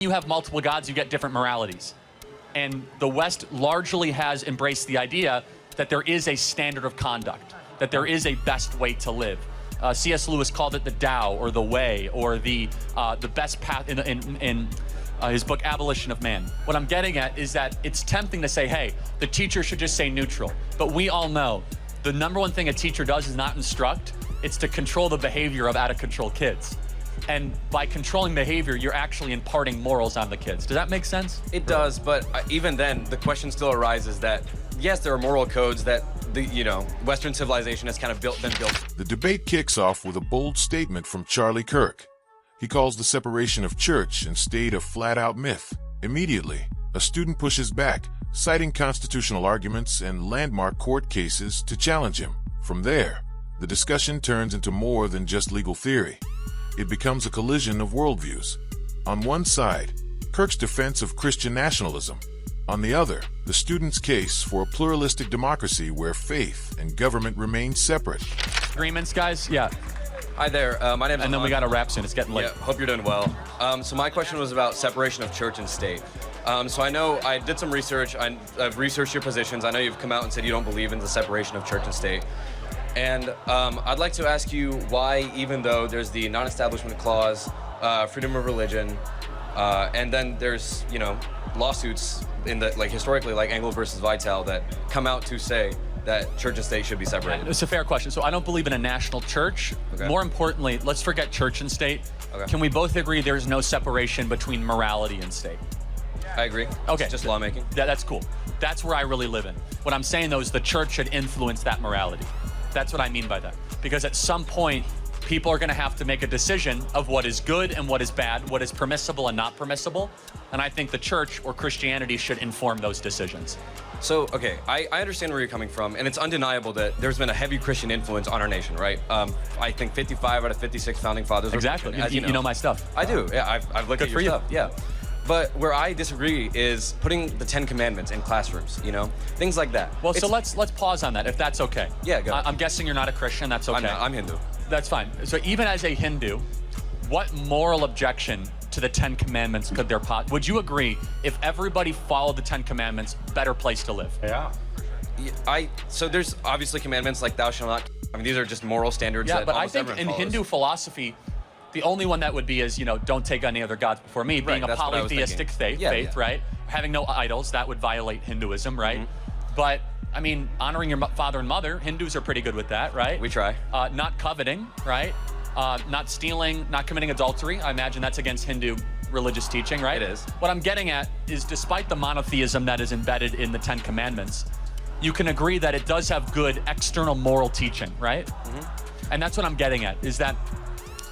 you have multiple gods, you get different moralities. And the West largely has embraced the idea that there is a standard of conduct, that there is a best way to live. C.S. Lewis called it the Tao, or the way, or the best path in his book, Abolition of Man. What I'm getting at is that it's tempting to say, hey, the teacher should just say neutral. But we all know the number one thing a teacher does is not instruct, it's to control the behavior of out-of-control kids. And by controlling behavior, you're actually imparting morals on the kids. Does that make sense? It does, but even then, the question still arises that, yes, there are moral codes that Western civilization has kind of been built. The debate kicks off with a bold statement from Charlie Kirk. He calls the separation of church and state a flat-out myth. Immediately, a student pushes back, citing constitutional arguments and landmark court cases to challenge him. From there, the discussion turns into more than just legal theory. It becomes a collision of worldviews. On one side, Kirk's defense of Christian nationalism. On the other, the student's case for a pluralistic democracy where faith and government remain separate. Agreements, guys? Yeah. Hi there, my name is... And then we got to wrap soon. It's getting late. Yeah, hope you're doing well. So my question was about separation of church and state. So I know I did some research. I've researched your positions. I know you've come out and said you don't believe in the separation of church and state. And I'd like to ask you why, even though there's the non-establishment clause, freedom of religion, and then there's, lawsuits in the, historically, like Anglo versus Vital, that come out to say that church and state should be separated. It's a fair question. So I don't believe in a national church. Okay. More importantly, let's forget church and state. Okay. Can we both agree there's no separation between morality and state? I agree. Okay. It's just lawmaking. That's cool. That's where I really live in. What I'm saying, though, is the church should influence that morality. That's what I mean by that. Because at some point, people are going to have to make a decision of what is good and what is bad, what is permissible and not permissible. And I think the church or Christianity should inform those decisions. So, okay, I understand where you're coming from, and it's undeniable that there's been a heavy Christian influence on our nation, right? I think 55 out of 56 founding fathers were exactly. Christian, you know my stuff. I do. Yeah, I've looked at your stuff. Yeah. But where I disagree is putting the 10 Commandments in classrooms, things like that. Well, so let's pause on that, if that's okay. Yeah, go ahead. I'm guessing you're not a Christian. That's okay. I'm Hindu. That's fine. So even as a Hindu, what moral objection to the 10 Commandments could there would you agree if everybody followed the 10 Commandments, better place to live? Yeah. So there's obviously commandments like thou shalt not. I mean, these are just moral standards. Yeah, that but I almost think everyone in follows. Hindu philosophy, the only one that would be is, don't take any other gods before me, being a polytheistic faith, right? Having no idols, that would violate Hinduism, right? Mm-hmm. But, I mean, honoring your father and mother, Hindus are pretty good with that, right? We try. Not coveting, right? Not stealing, not committing adultery. I imagine that's against Hindu religious teaching, right? It is. What I'm getting at is, despite the monotheism that is embedded in the 10 Commandments, you can agree that it does have good external moral teaching, right? Mm-hmm. And that's what I'm getting at, is that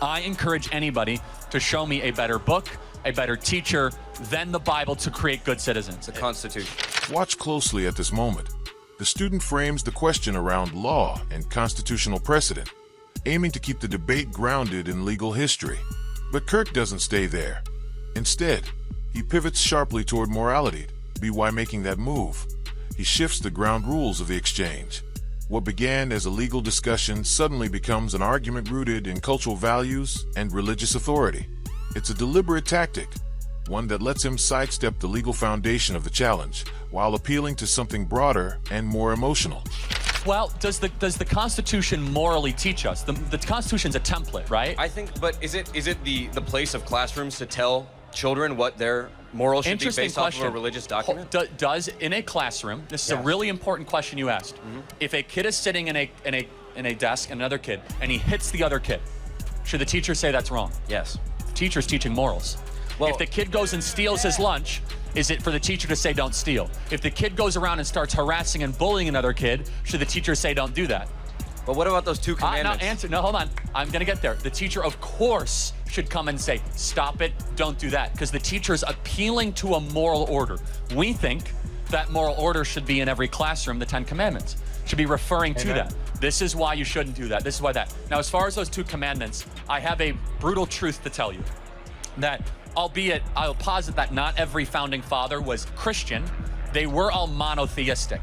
I encourage anybody to show me a better book, a better teacher than the Bible to create good citizens. The Constitution. Watch closely at this moment. The student frames the question around law and constitutional precedent, aiming to keep the debate grounded in legal history. But Kirk doesn't stay there. Instead, he pivots sharply toward morality, why making that move. He shifts the ground rules of the exchange. What began as a legal discussion suddenly becomes an argument rooted in cultural values and religious authority. It's a deliberate tactic, one that lets him sidestep the legal foundation of the challenge, while appealing to something broader and more emotional. Well, does the Constitution morally teach us? The Constitution's a template, right? I think, but is it the place of classrooms to tell children what their morals should be based off of a religious document? Does in a classroom, this is a really important question you asked. Mm-hmm. If a kid is sitting in a desk and another kid, and he hits the other kid, should the teacher say that's wrong? Yes. The teacher's teaching morals. Well, if the kid goes and steals his lunch, is it for the teacher to say don't steal? If the kid goes around and starts harassing and bullying another kid, should the teacher say don't do that? But what about those 2 commandments? No, hold on. I'm going to get there. The teacher, of course, should come and say, stop it, don't do that, because the teacher is appealing to a moral order. We think that moral order should be in every classroom, the 10 Commandments. Should be referring to that. This is why you shouldn't do that. This is why that. Now, as far as those 2 commandments, I have a brutal truth to tell you. That, albeit I'll posit that not every founding father was Christian, they were all monotheistic.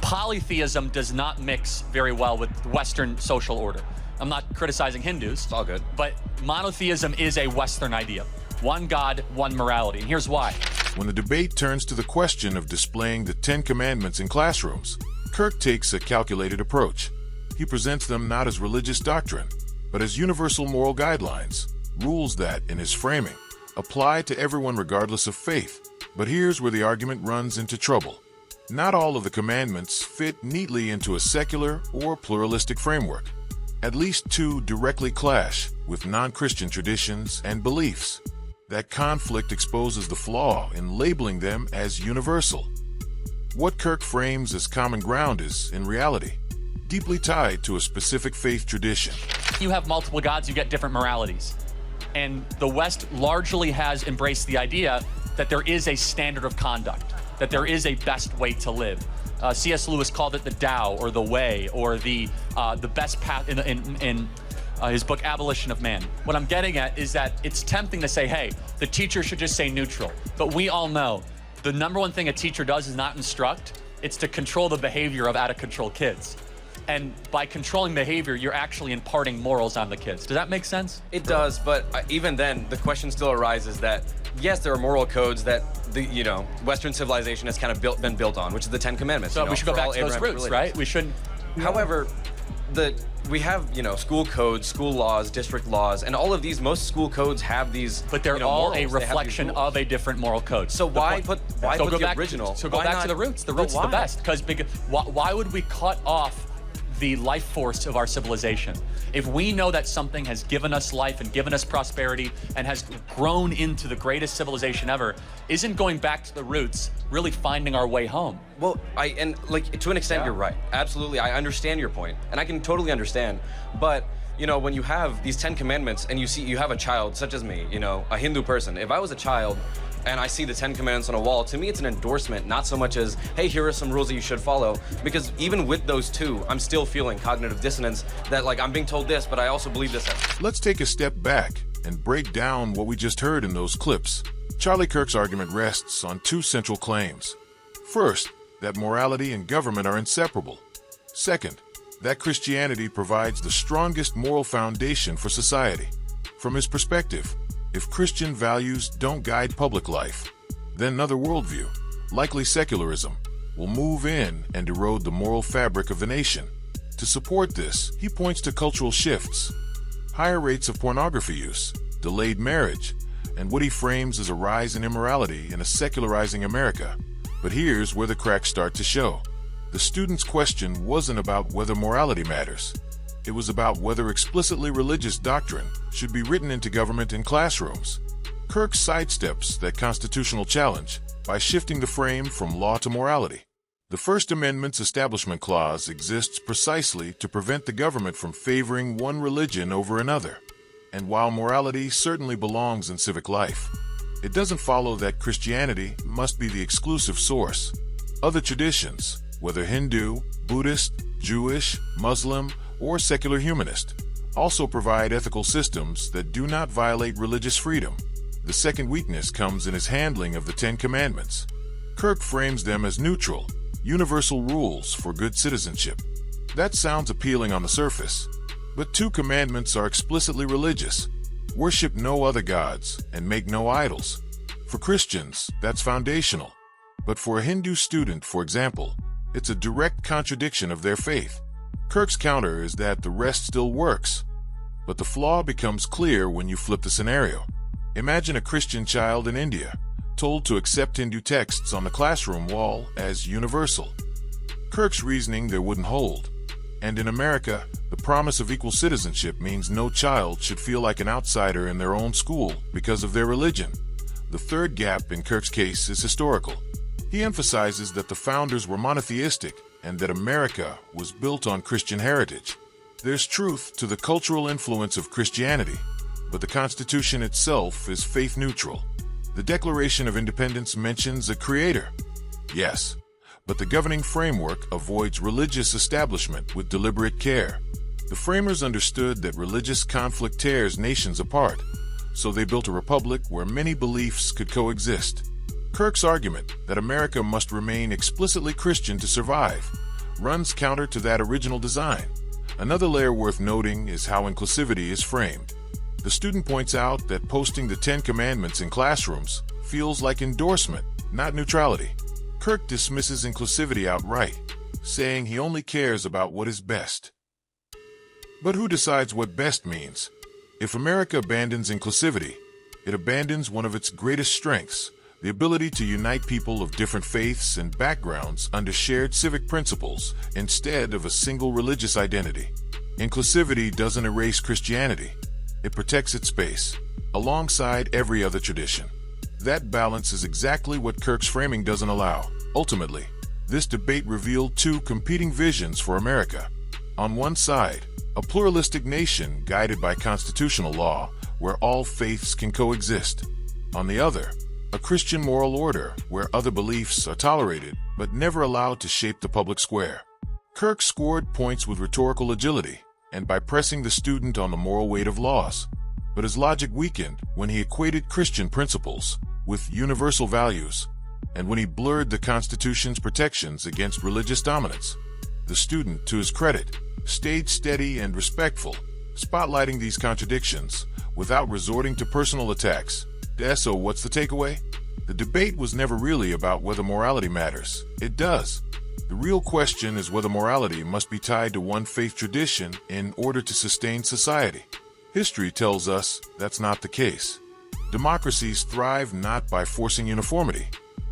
Polytheism does not mix very well with Western social order. I'm not criticizing Hindus. It's all good. But monotheism is a Western idea. One God, one morality. And here's why. When the debate turns to the question of displaying the 10 Commandments in classrooms, Kirk takes a calculated approach. He presents them not as religious doctrine, but as universal moral guidelines, rules that, in his framing, apply to everyone regardless of faith. But here's where the argument runs into trouble. Not all of the commandments fit neatly into a secular or pluralistic framework. At least two directly clash with non-Christian traditions and beliefs. That conflict exposes the flaw in labeling them as universal. What Kirk frames as common ground is, in reality, deeply tied to a specific faith tradition. You have multiple gods, you get different moralities. And the West largely has embraced the idea that there is a standard of conduct, that there is a best way to live. C.S. Lewis called it the Tao, or the way, or the best path in his book, Abolition of Man. What I'm getting at is that it's tempting to say, hey, the teacher should just say neutral. But we all know the number one thing a teacher does is not instruct, it's to control the behavior of out-of-control kids. And by controlling behavior, you're actually imparting morals on the kids. Does that make sense? It does, but even then, the question still arises that, yes, there are moral codes that the Western civilization has kind of been built on, which is the 10 Commandments. So we should go back to those roots, right? We shouldn't. However, we have school codes, school laws, district laws, and all of these. Most school codes have these. But they're all morals. a reflection of a different moral code. So why put the original? So go back to the roots. The roots are the best. Because why would we cut off the life force of our civilization? If we know that something has given us life and given us prosperity and has grown into the greatest civilization ever, isn't going back to the roots really finding our way home? Well, to an extent, You're right. Absolutely, I understand your point, and I can totally understand. But when you have these 10 Commandments and you have a child such as me, a Hindu person. If I was a child and I see the 10 Commandments on a wall, to me it's an endorsement, not so much as, hey, here are some rules that you should follow. Because even with those two, I'm still feeling cognitive dissonance that I'm being told this, but I also believe this. Let's take a step back and break down what we just heard in those clips. Charlie Kirk's argument rests on two central claims. First, that morality and government are inseparable. Second, that Christianity provides the strongest moral foundation for society. From his perspective, if Christian values don't guide public life, then another worldview, likely secularism, will move in and erode the moral fabric of the nation. To support this, he points to cultural shifts, higher rates of pornography use, delayed marriage, and what he frames as a rise in immorality in a secularizing America. But here's where the cracks start to show. The student's question wasn't about whether morality matters. It was about whether explicitly religious doctrine should be written into government and classrooms. Kirk sidesteps that constitutional challenge by shifting the frame from law to morality. The First Amendment's Establishment Clause exists precisely to prevent the government from favoring one religion over another. And while morality certainly belongs in civic life, it doesn't follow that Christianity must be the exclusive source. Other traditions, whether Hindu, Buddhist, Jewish, Muslim, or secular humanist, also provide ethical systems that do not violate religious freedom. The second weakness comes in his handling of the 10 Commandments. Kirk frames them as neutral, universal rules for good citizenship. That sounds appealing on the surface, but 2 commandments are explicitly religious. Worship no other gods and make no idols. For Christians, that's foundational. But for a Hindu student, for example, it's a direct contradiction of their faith. Kirk's counter is that the rest still works, but the flaw becomes clear when you flip the scenario. Imagine a Christian child in India, told to accept Hindu texts on the classroom wall as universal. Kirk's reasoning there wouldn't hold. And in America, the promise of equal citizenship means no child should feel like an outsider in their own school because of their religion. The third gap in Kirk's case is historical. He emphasizes that the founders were monotheistic and that America was built on Christian heritage. There's truth to the cultural influence of Christianity, but the Constitution itself is faith-neutral. The Declaration of Independence mentions a creator. Yes, but the governing framework avoids religious establishment with deliberate care. The framers understood that religious conflict tears nations apart, so they built a republic where many beliefs could coexist. Kirk's argument that America must remain explicitly Christian to survive runs counter to that original design. Another layer worth noting is how inclusivity is framed. The student points out that posting the 10 Commandments in classrooms feels like endorsement, not neutrality. Kirk dismisses inclusivity outright, saying he only cares about what is best. But who decides what best means? If America abandons inclusivity, it abandons one of its greatest strengths, the ability to unite people of different faiths and backgrounds under shared civic principles instead of a single religious identity. Inclusivity doesn't erase Christianity. It protects its space, alongside every other tradition. That balance is exactly what Kirk's framing doesn't allow. Ultimately, this debate revealed two competing visions for America. On one side, a pluralistic nation guided by constitutional law, where all faiths can coexist. On the other, a Christian moral order where other beliefs are tolerated but never allowed to shape the public square. Kirk scored points with rhetorical agility and by pressing the student on the moral weight of laws. But his logic weakened when he equated Christian principles with universal values and when he blurred the Constitution's protections against religious dominance. The student, to his credit, stayed steady and respectful, spotlighting these contradictions without resorting to personal attacks. So what's the takeaway? The debate was never really about whether morality matters. It does. The real question is whether morality must be tied to one faith tradition in order to sustain society. History tells us that's not the case. Democracies thrive not by forcing uniformity,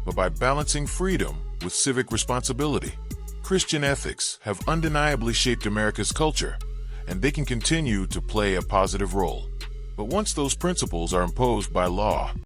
but by balancing freedom with civic responsibility. Christian ethics have undeniably shaped America's culture, and they can continue to play a positive role. But once those principles are imposed by law,